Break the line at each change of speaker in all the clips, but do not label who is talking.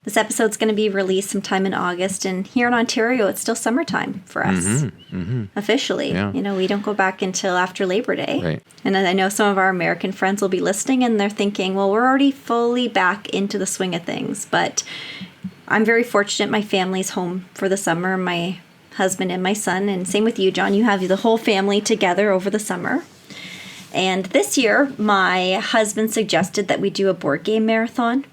This episode's going to be released sometime in August, and here in Ontario, it's still summertime for us, officially.
Yeah.
We don't go back until after Labor Day.
Right.
And I know some of our American friends will be listening, and they're thinking, well, we're already fully back into the swing of things. But I'm very fortunate. My family's home for the summer, my husband and my son, and same with you, John. You have the whole family together over the summer. And this year, my husband suggested that we do a board game marathon.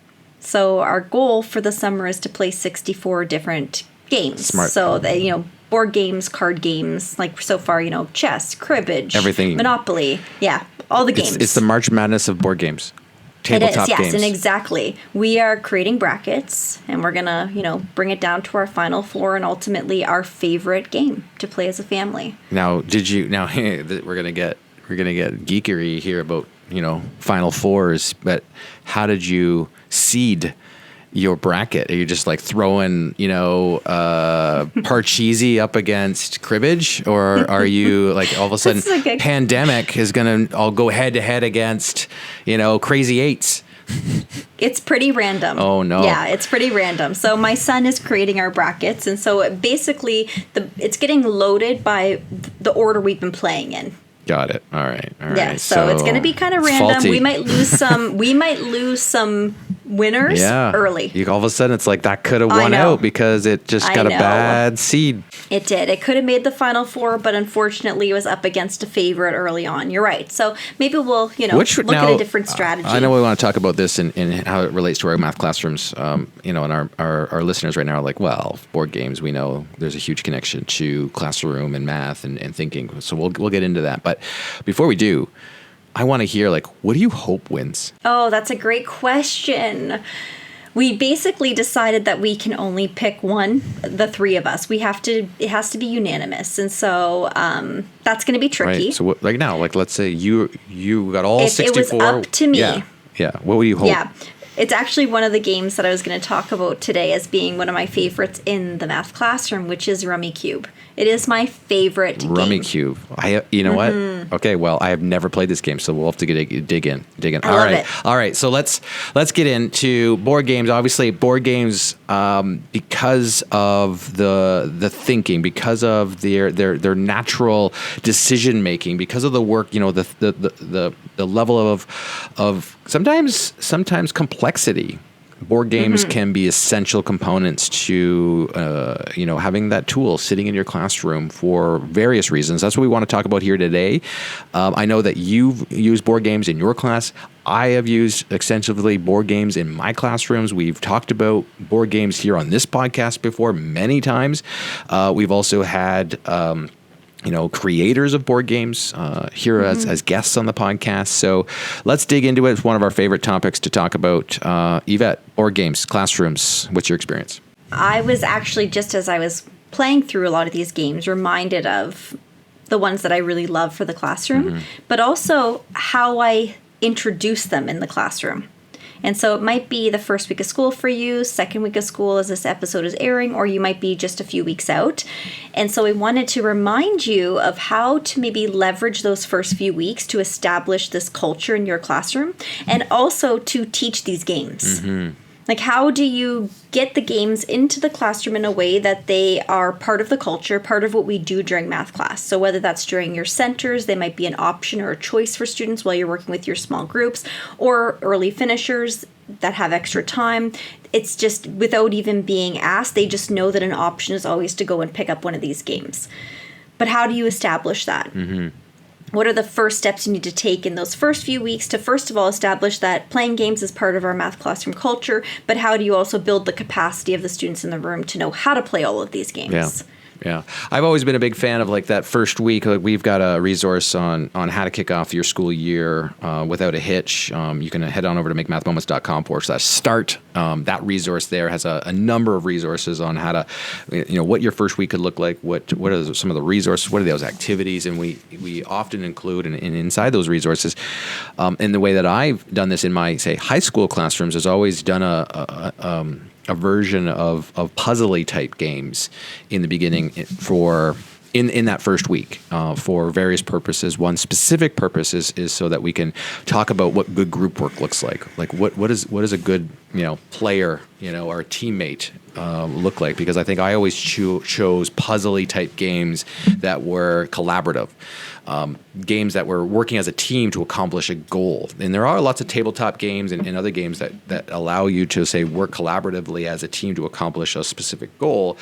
So our goal for the summer is to play 64 different games.
Smart.
So that, board games, card games, like so far, chess, cribbage,
everything,
Monopoly. Yeah, all the games.
It's the March Madness of board games. Tabletop
it is, yes,
games.
and exactly. We are creating brackets, and we're going to, bring it down to our final four and ultimately our favorite game to play as a family.
Now, we're going to get geekery here about, Final Fours, but how did you seed your bracket? Are you just like throwing, Parcheesi up against cribbage? Or are you like all of a sudden Pandemic is going to all go head to head against, Crazy Eights?
It's pretty random.
Oh, no.
Yeah, it's pretty random. So my son is creating our brackets, and so basically it's getting loaded by the order we've been playing in.
Got it. All right.
Yeah, so it's going to be kind of random.
Faulty.
We might lose some winners early.
All of a sudden, it's like that could have won out because it just got a bad seed.
It did. It could have made the final four, but unfortunately, it was up against a favorite early on. You're right. So maybe we'll, look at a different strategy.
I know we want to talk about this and how it relates to our math classrooms. And our listeners right now are like, well, board games, we know there's a huge connection to classroom and math and thinking. So we'll get into that. But before we do, I want to hear, what do you hope wins?
Oh, that's a great question. We basically decided that we can only pick one, the three of us. It has to be unanimous. And so that's going to be tricky.
Right. So now, let's say you got all 64.
It was up to me.
Yeah. What would you hope?
Yeah. It's actually one of the games that I was going to talk about today as being one of my favorites in the math classroom, which is Rummy Cube. It is my favorite game.
Rummy Cube. You know what? Okay, well, I have never played this game, so we'll have to dig in.
I love it.
All right. So let's get into board games. Obviously, board games, because of the thinking, because of their natural decision making, because of the work, the level of sometimes complexity. Board games can be essential components to, having that tool sitting in your classroom for various reasons. That's what we want to talk about here today. I know that you've used board games in your class. I have used extensively board games in my classrooms. We've talked about board games here on this podcast before many times. We've also had creators of board games here as guests on the podcast. So let's dig into it. It's one of our favorite topics to talk about. Yvette, board games, classrooms, what's your experience?
I was actually, just as I was playing through a lot of these games, reminded of the ones that I really love for the classroom, but also how I introduce them in the classroom. And so it might be the first week of school for you, second week of school as this episode is airing, or you might be just a few weeks out. And so we wanted to remind you of how to maybe leverage those first few weeks to establish this culture in your classroom and also to teach these games. Like, how do you get the games into the classroom in a way that they are part of the culture, part of what we do during math class? So whether that's during your centers, they might be an option or a choice for students while you're working with your small groups, or early finishers that have extra time. It's just without even being asked, they just know that an option is always to go and pick up one of these games. But how do you establish that? What are the first steps you need to take in those first few weeks to, first of all, establish that playing games is part of our math classroom culture, but how do you also build the capacity of the students in the room to know how to play all of these games?
Yeah. I've always been a big fan of that first week. We've got a resource on how to kick off your school year without a hitch. You can head on over to makemathmoments.com/start. That resource there has a number of resources on how to, what your first week could look like. What are some of the resources? What are those activities? And we often include, and inside those resources, in the way that I've done this in my, say, high school classrooms, has always done a version of puzzly type games in the beginning for in that first week for various purposes. One specific purpose is so that we can talk about what good group work looks like. Like what is a good player or a teammate look like? Because I think I always chose puzzly type games that were collaborative. Games that were working as a team to accomplish a goal. And there are lots of tabletop games and other games that allow you to, say, work collaboratively as a team to accomplish a specific goal.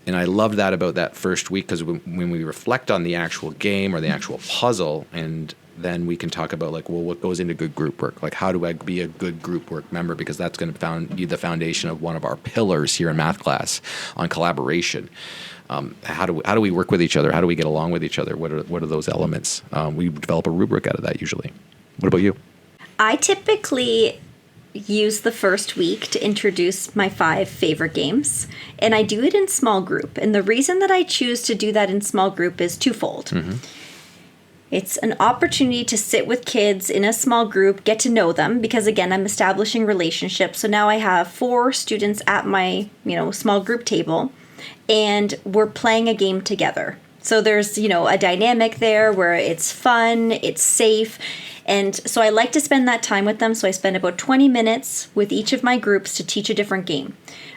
And I loved that about that first week, because when we reflect on the actual game or the actual puzzle, and then we can talk about what goes into good group work? Like, how do I be a good group work member? Because that's going to be the foundation of one of our pillars here in math class on collaboration. How do we work with each other? How do we get along with each other? What are those elements? We develop a rubric out of that usually. What about you?
I typically use the first week to introduce my 5 favorite games, and I do it in small group. And the reason that I choose to do that in small group is twofold. Mm-hmm. It's an opportunity to sit with kids in a small group, get to know them, because again, I'm establishing relationships. So now I have 4 students at my, small group table, and we're playing a game together. So there's, a dynamic there where it's fun, it's safe. And so I like to spend that time with them. So I spend about 20 minutes with each of my groups to teach a different game.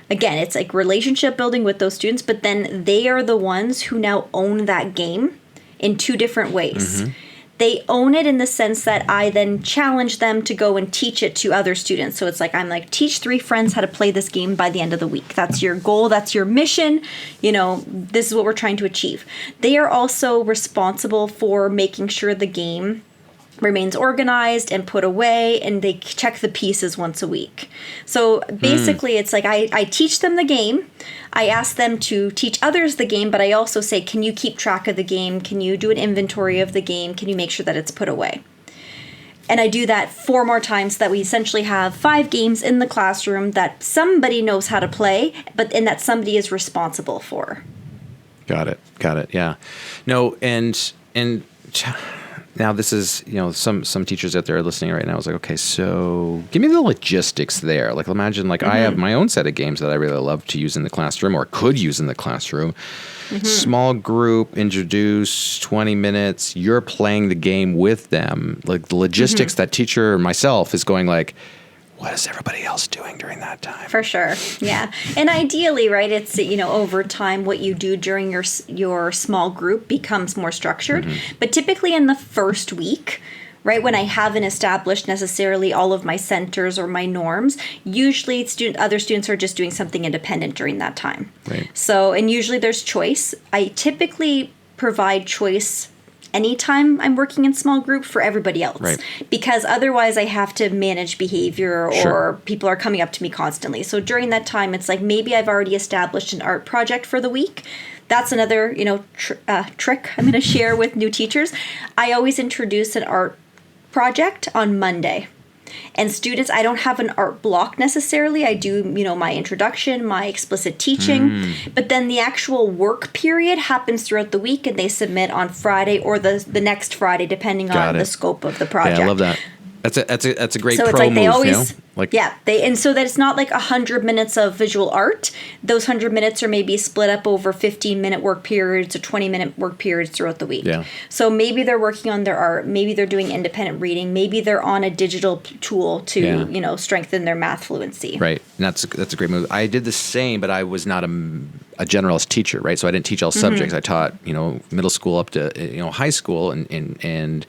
Again, it's like relationship building with those students, but then they are the ones who now own that game in 2 different ways. Mm-hmm. They own it in the sense that I then challenge them to go and teach it to other students. So it's I'm teach 3 friends how to play this game by the end of the week. That's your goal. That's your mission. This is what we're trying to achieve. They are also responsible for making sure the game remains organized and put away, and they check the pieces once a week. So basically it's I teach them the game. I ask them to teach others the game, but I also say, can you keep track of the game? Can you do an inventory of the game? Can you make sure that it's put away? And I do that 4 more times, so that we essentially have 5 games in the classroom that somebody knows how to play, and that somebody is responsible for.
Got it. Yeah. No, and now this is, some teachers out there listening right now. I was like, okay, so give me the logistics there. Like, imagine I have my own set of games that I really love to use in the classroom or could use in the classroom. Mm-hmm. Small group, introduce, 20 minutes. You're playing the game with them. Like the logistics, that teacher, myself, is going what is everybody else doing during that time? For
sure. Yeah. And ideally, right, it's, over time, what you do during your small group becomes more structured. Mm-hmm. But typically in the first week, right, when I haven't established necessarily all of my centers or my norms, usually other students are just doing something independent during that time.
Right.
So, and usually there's choice. I typically provide choice anytime I'm working in small group for everybody else.
Right.
Because otherwise I have to manage behavior, or
Sure.
people are coming up to me constantly. So during that time, it's maybe I've already established an art project for the week. That's another, trick I'm going to share with new teachers. I always introduce an art project on Monday. And students, I don't have an art block necessarily. I do, my introduction, my explicit teaching. But then the actual work period happens throughout the week, and they submit on Friday or the next Friday, depending on the scope of the project.
Yeah, I love that. That's a great
so
pro
it's
move.
They always,
Yeah,
and so that it's not 100 minutes of visual art. Those 100 minutes are maybe split up over 15-minute work periods or 20-minute work periods throughout the week.
Yeah.
So maybe they're working on their art. Maybe they're doing independent reading. Maybe they're on a digital tool to strengthen their math fluency.
Right, and that's a great move. I did the same, but I was not a generalist teacher, right? So I didn't teach all subjects. I taught middle school up to high school, and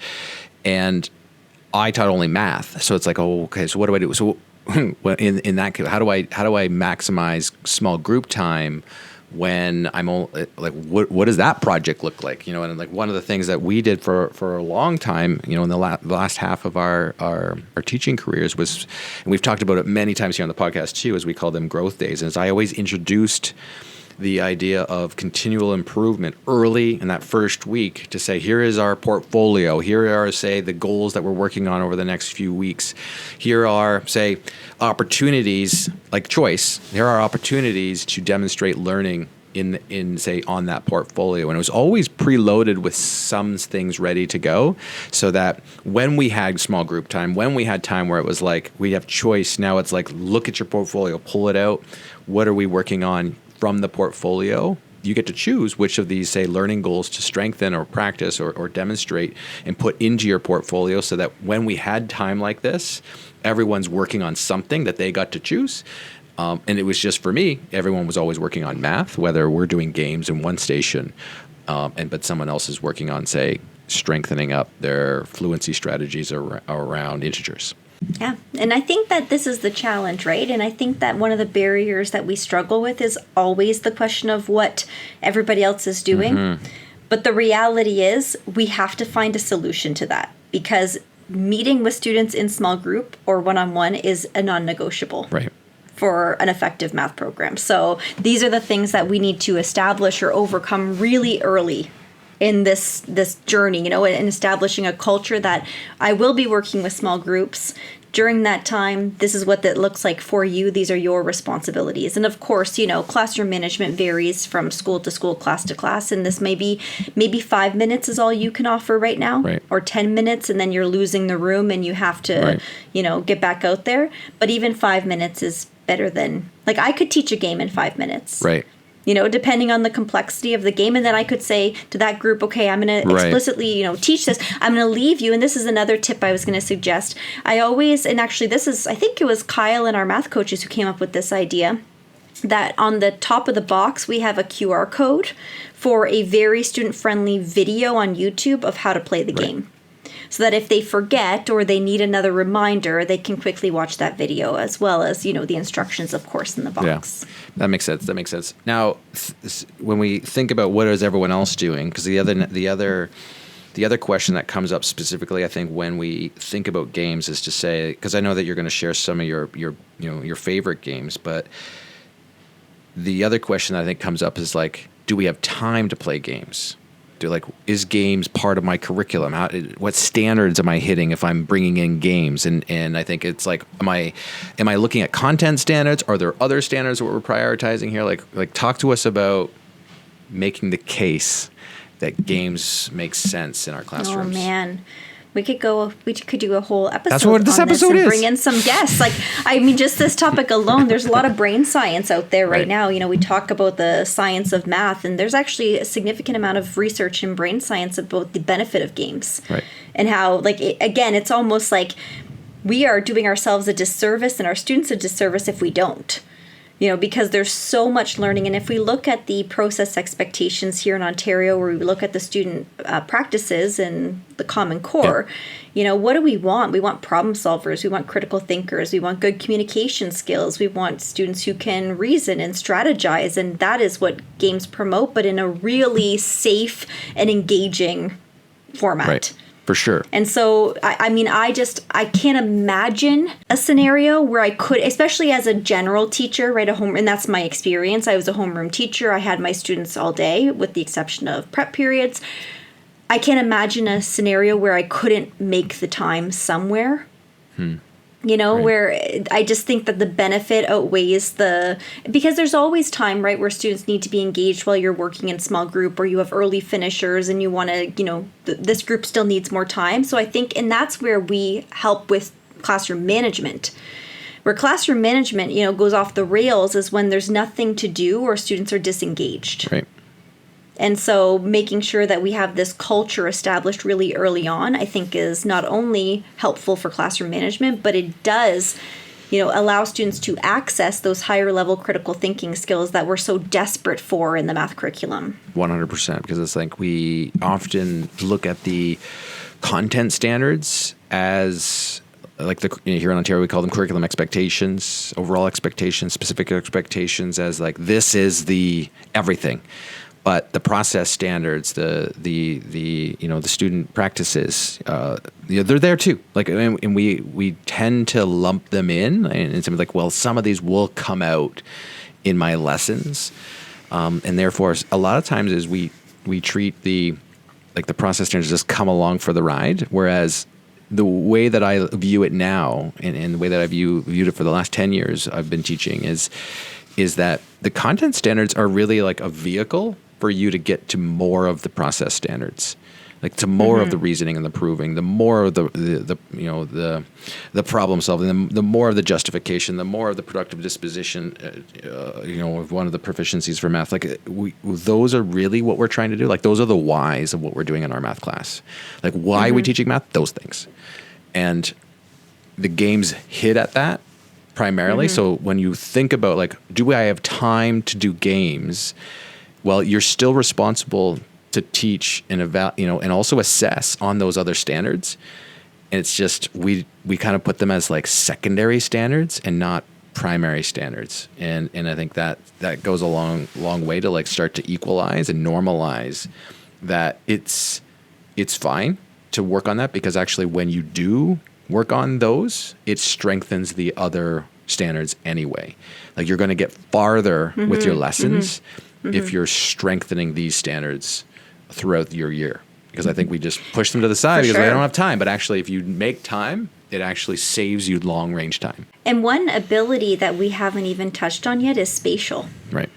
I taught only math. So it's okay, so what do I do? So in that case, how do I maximize small group time when I'm what does that project look like? And one of the things that we did for a long time, in the last half of our teaching careers was, and we've talked about it many times here on the podcast too, as we call them growth days. And as I always introduced the idea of continual improvement early in that first week, to say, here is our portfolio. Here are, say, the goals that we're working on over the next few weeks. Here are, say, opportunities like choice. There are opportunities to demonstrate learning in say, on that portfolio. And it was always preloaded with some things ready to go, so that when we had small group time, when we had time where it was we have choice, now it's look at your portfolio, pull it out. What are we working on from the portfolio? you get to choose which of these, say, learning goals to strengthen or practice or demonstrate and put into your portfolio, so that when we had time like this, everyone's working on something that they got to choose. And it was just, for me, everyone was always working on math, whether we're doing games in one station, but someone else is working on, say, strengthening up their fluency strategies around integers.
Yeah. And I think that this is the challenge, right? And I think that one of the barriers that we struggle with is always the question of what everybody else is doing. Mm-hmm. But the reality is we have to find a solution to that, because meeting with students in small group or one-on-one is a non-negotiable.
Right.
For an effective math program. So these are the things that we need to establish or overcome really early in this journey, and establishing a culture that I will be working with small groups. During that time, this is what that looks like for you. These are your responsibilities. And of course, classroom management varies from school to school, class to class. And this maybe 5 minutes is all you can offer right now,
right,
or 10 minutes, and then you're losing the room and you have to,
right,
get back out there. But even 5 minutes is better than, I could teach a game in 5 minutes.
Right.
Depending on the complexity of the game. And then I could say to that group, okay, I'm going to explicitly, teach this. I'm going to leave you. And this is another tip I was going to suggest. I think it was Kyle and our math coaches who came up with this idea, that on the top of the box, we have a QR code for a very student-friendly video on YouTube of how to play the game. So that if they forget or they need another reminder, they can quickly watch that video, as well as, the instructions, of course, in the box.
Yeah, that makes sense. Now, when we think about what is everyone else doing, because the other question that comes up specifically, I think, when we think about games is to say, because I know that you're going to share some of your favorite games, but the other question that I think comes up is do we have time to play games? Is games part of my curriculum? What standards am I hitting if I'm bringing in games? And I think it's am I looking at content standards? Are there other standards that we're prioritizing here? Talk to us about making the case that games make sense in our classrooms.
Oh man. We could do a whole episode.
That's what this episode is.
Bring in some guests. Just this topic alone, there's a lot of brain science out there right now. We talk about the science of math, and there's actually a significant amount of research in brain science about the benefit of games.
Right.
And how, it's almost like we are doing ourselves a disservice and our students a disservice if we don't. Because there's so much learning. And if we look at the process expectations here in Ontario, where we look at the student practices and the Common Core, what do we want? We want problem solvers. We want critical thinkers. We want good communication skills. We want students who can reason and strategize. And that is what games promote, but in a really safe and engaging format.
Right. For sure.
And so, I can't imagine a scenario where I could, especially as a general teacher, right, and that's my experience. I was a homeroom teacher. I had my students all day, with the exception of prep periods. I can't imagine a scenario where I couldn't make the time somewhere. Right. Where I just think that the benefit outweighs because there's always time, right, where students need to be engaged while you're working in small group, or you have early finishers and you want to, this group still needs more time. So I think, and that's where we help with classroom management. Where classroom management, goes off the rails is when there's nothing to do or students are disengaged.
Right.
And so making sure that we have this culture established really early on, I think, is not only helpful for classroom management, but it does, allow students to access those higher level critical thinking skills that we're so desperate for in the math curriculum.
100%, because it's we often look at the content standards as here in Ontario, we call them curriculum expectations, overall expectations, specific expectations, as this is the everything. But the process standards, the student practices, they're there too. And we tend to lump them in, and something some of these will come out in my lessons, and therefore a lot of times is we treat the process standards just come along for the ride, whereas the way that I view it now, and the way that I viewed it for the last 10 years I've been teaching is that the content standards are really a vehicle for you to get to more of the process standards. Like to more of the reasoning and the proving, the more of the problem solving, the more of the justification, the more of the productive disposition, of one of the proficiencies for math. Like those are really what we're trying to do. Like those are the whys of what we're doing in our math class. Like why are we teaching math? Those things. And the games hit at that primarily. So when you think about like, do I have time to do games? Well, you're still responsible to teach and and also assess on those other standards. And it's just, we kind of put them as like secondary standards and not primary standards. And I think that goes a long way to like start to equalize and normalize that it's fine to work on that, because actually when you do work on those, it strengthens the other standards anyway. Like you're going to get farther with your lessons if you're strengthening these standards throughout your year, because I think we just push them to the side because we don't have time. But actually, if you make time, it actually saves you long range time.
And one ability that we haven't even touched on yet is spatial.
Right.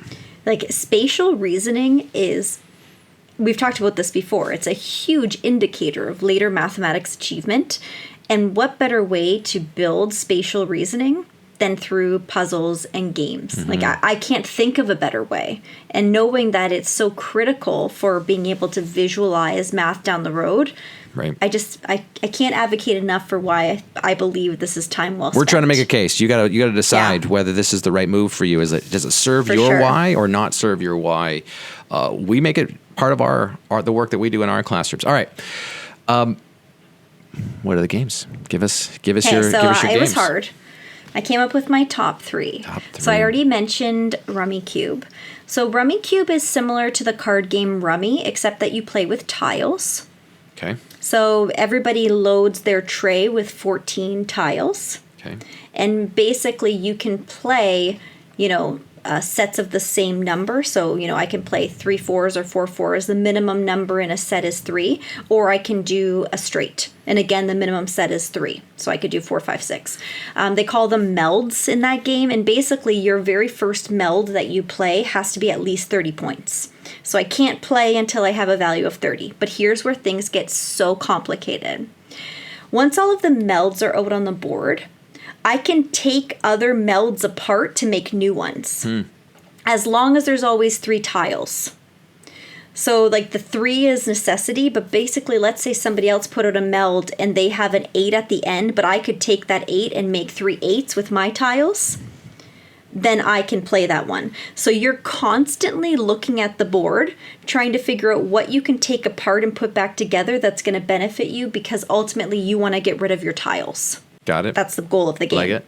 Like spatial reasoning is, we've talked about this before, it's a huge indicator of later mathematics achievement. And what better way to build spatial reasoning than through puzzles and games? Like I can't think of a better way. And knowing that it's so critical for being able to visualize math down the road,
right?
I can't advocate enough for why I believe this is time well spent.
We're trying to make a case. You got to decide whether this is the right move for you. Does it serve your why or not serve your why? We make it part of the work that we do in our classrooms. All right. What are the games? Give us your games.
It was hard. I came up with my top three. So I already mentioned Rummy Cube. So Rummy Cube is similar to the card game Rummy, except that you play with tiles.
Okay.
So everybody loads their tray with 14 tiles.
Okay.
And basically you can play, sets of the same number. So, I can play 3 4s or 4 4s. The minimum number in a set is 3. Or I can do a straight. And again, the minimum set is 3. So I could do 4 5 6. They call them melds in that game. And basically your very first meld that you play has to be at least 30 points. So I can't play until I have a value of 30. But here's where things get so complicated. Once all of the melds are out on the board, I can take other melds apart to make new ones, as long as there's always 3 tiles. So like the 3 is necessity, but basically let's say somebody else put out a meld and they have an 8 at the end, but I could take that 8 and make 3 8s with my tiles. Then I can play that one. So you're constantly looking at the board, trying to figure out what you can take apart and put back together that's going to benefit you, because ultimately you want to get rid of your tiles.
Got it.
That's the goal of the game.
Like it?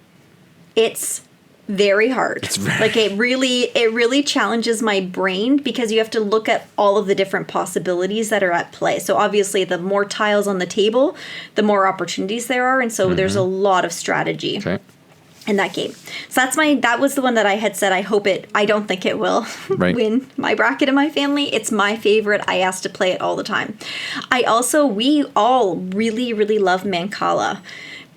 It's very hard. It really challenges my brain, because you have to look at all of the different possibilities that are at play. So obviously the more tiles on the table, the more opportunities there are. And so there's a lot of strategy in that game. So that was the one that I had said, I don't think it will win my bracket in my family. It's my favorite. I asked to play it all the time. We all really, really love Mancala,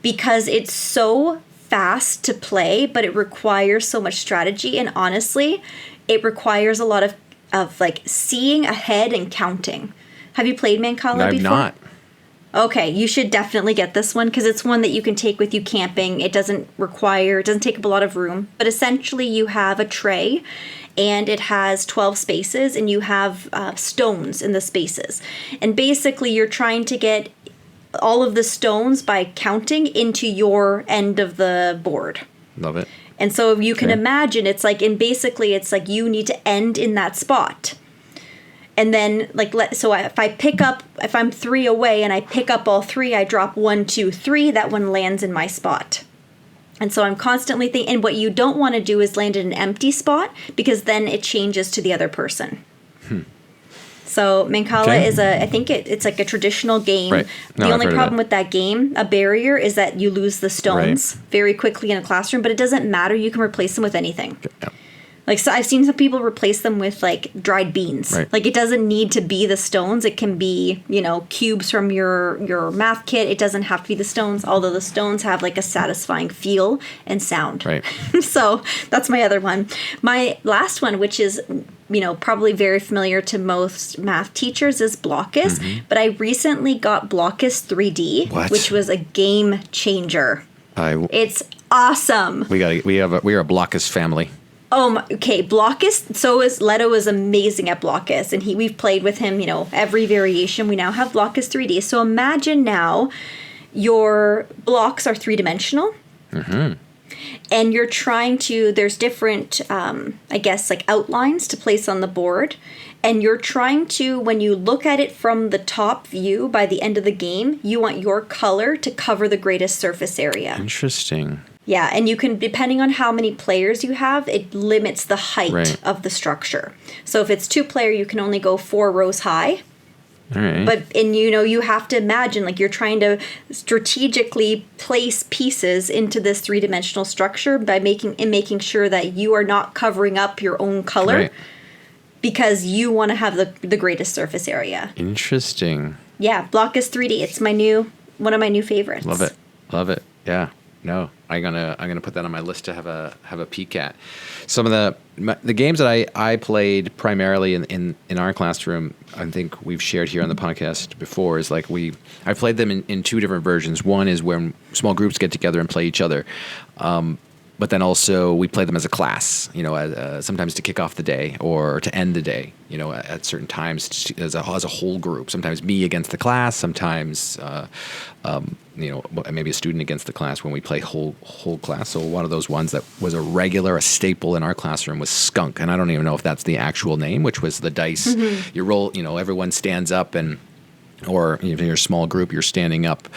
because it's so fast to play, but it requires so much strategy. And honestly, it requires a lot of like seeing ahead and counting. Have you played Mancala before?
I've not.
Okay, you should definitely get this one, because it's one that you can take with you camping. It doesn't take up a lot of room. But essentially you have a tray and it has 12 spaces, and you have stones in the spaces. And basically you're trying to get all of the stones by counting into your end of the board.
Love it.
And so you can imagine it's like you need to end in that spot. And then if I'm 3 away and I pick up all 3, I drop 1, 2, 3, that one lands in my spot. And so I'm constantly thinking, and what you don't want to do is land in an empty spot, because then it changes to the other person. So Mancala is I think it's like a traditional game. Right. No, the only problem with that game, a barrier, is that you lose the stones very quickly in a classroom, but it doesn't matter. You can replace them with anything. Yeah. Like, so I've seen some people replace them with like dried beans. Right. Like, it doesn't need to be the stones. It can be, cubes from your math kit. It doesn't have to be the stones, although the stones have like a satisfying feel and sound. Right. So that's my other one. My last one, which is probably very familiar to most math teachers is Blockus, but I recently got Blockus 3D, which was a game changer. It's awesome.
We are a Blockus family.
Okay, Blockus. So Leto is amazing at Blockus, and we've played with him. Every variation. We now have Blockus 3D. So imagine now, your blocks are 3-dimensional, and you're trying to. There's different, outlines to place on the board, and you're trying to. When you look at it from the top view, by the end of the game, you want your color to cover the greatest surface area.
Interesting.
Yeah, and you can, depending on how many players you have, it limits the height of the structure. So if it's 2-player, you can only go 4 rows high.
All right.
But, you have to imagine, you're trying to strategically place pieces into this 3-dimensional structure by making sure that you are not covering up your own color because you want to have the greatest surface area.
Interesting.
Yeah, Blockus 3D. It's one of my new favorites.
Love it. Yeah. No, I'm gonna put that on my list to have a peek at. Some of the games that I played primarily in our classroom, I think we've shared here on the podcast before, is I played them in 2 different versions. One is when small groups get together and play each other, but then also we play them as a class. Sometimes to kick off the day or to end the day. At certain times as a whole group. Sometimes me against the class. Sometimes maybe a student against the class when we play whole class. So one of those ones that was a staple in our classroom was Skunk. And I don't even know if that's the actual name, which was the dice. You roll, everyone stands up or if you're a small group, you're standing up,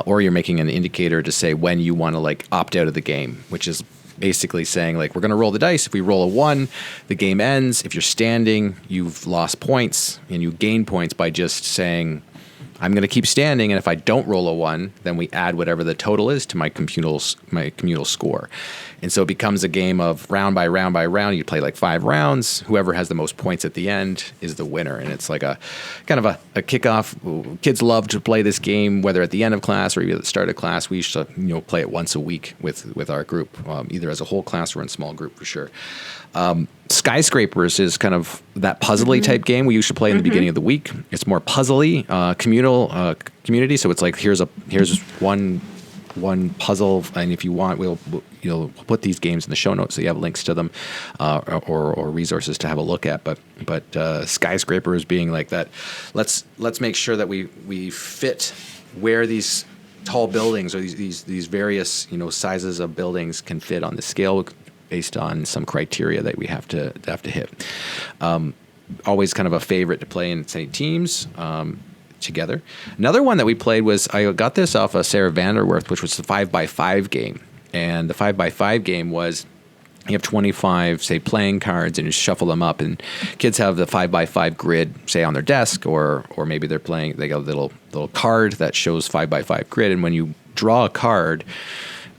or you're making an indicator to say when you want to opt out of the game, which is basically saying we're going to roll the dice. If we roll a 1, the game ends. If you're standing, you've lost points, and you gain points by just saying, I'm going to keep standing, and if I don't roll a 1, then we add whatever the total is to my communal score. And so it becomes a game of round by round by round. You play 5 rounds. Whoever has the most points at the end is the winner. And it's a kind of a kickoff. Kids love to play this game, whether at the end of class or even at the start of class. We used to play it once a week with our group, either as a whole class or in small group for sure. Skyscrapers is kind of that puzzly type game we used to play in the beginning of the week. It's more puzzly, community. So it's here's one puzzle, and if you want, we'll put these games in the show notes so you have links to them, or resources to have a look at. But Skyscrapers being like that, let's make sure that we fit where these tall buildings or these various sizes of buildings can fit on the scale based on some criteria that we have to hit. Always kind of a favorite to play in, say, teams. Together. Another one that we played was, I got this off of Sarah Vanderwerth, which was the 5x5 game. And the 5x5 game was, you have 25, say, playing cards, and you shuffle them up, and kids have the 5x5 grid, say, on their desk, or maybe they got a little card that shows 5x5 grid, and when you draw a card,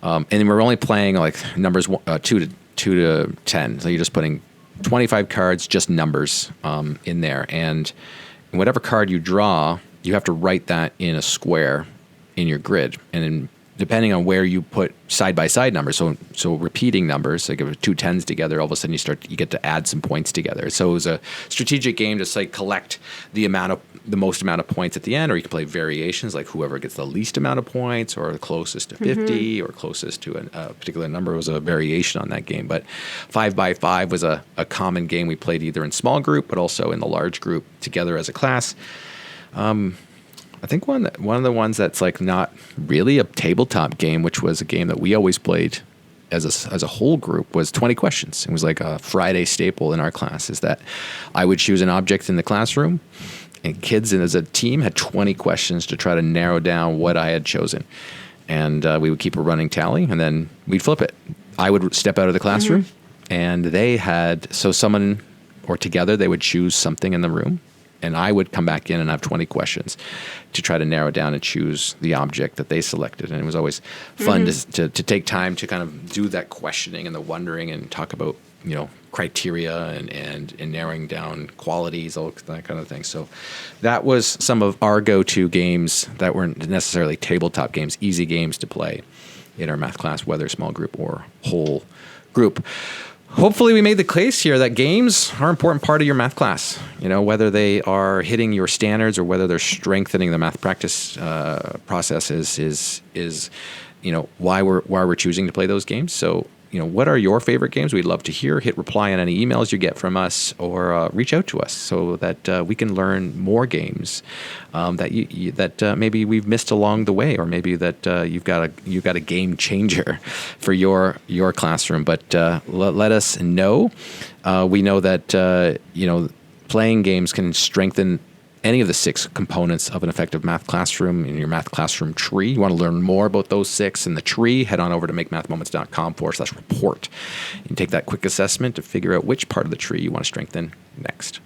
and we're only playing numbers 2 to 10, so you're just putting 25 cards, just numbers in there, and whatever card you draw, you have to write that in a square in your grid. And then depending on where you put side-by-side numbers, so repeating numbers, like if 2 10s together, all of a sudden you get to add some points together. So it was a strategic game to collect the most amount of points at the end, or you can play variations, like whoever gets the least amount of points, or the closest to 50, or closest to a particular number was a variation on that game. But 5x5 was a common game we played either in small group, but also in the large group together as a class. I think one of the ones that's not really a tabletop game, which was a game that we always played as a whole group, was 20 questions. It was like a Friday staple in our class, is that I would choose an object in the classroom, and kids as a team had 20 questions to try to narrow down what I had chosen. And we would keep a running tally, and then we'd flip it. I would step out of the classroom, and someone or together they would choose something in the room, and I would come back in and have 20 questions to try to narrow down and choose the object that they selected. And it was always fun to take time to kind of do that questioning and the wondering and talk about, criteria and narrowing down qualities, all that kind of thing. So that was some of our go-to games that weren't necessarily tabletop games, easy games to play in our math class, whether small group or whole group. hopefully we made the case here that games are an important part of your math class. Whether they are hitting your standards or whether they're strengthening the math practice process is why we're choosing to play those games. So, what are your favorite games? We'd love to hear. Hit reply on any emails you get from us, or reach out to us so that we can learn more games that maybe we've missed along the way, or maybe that you've got a game changer for your classroom. But let us know. We know that playing games can strengthen any of the 6 components of an effective math classroom in your math classroom tree. You want to learn more about those 6 in the tree, head on over to makemathmoments.com/report. You can take that quick assessment to figure out which part of the tree you want to strengthen next.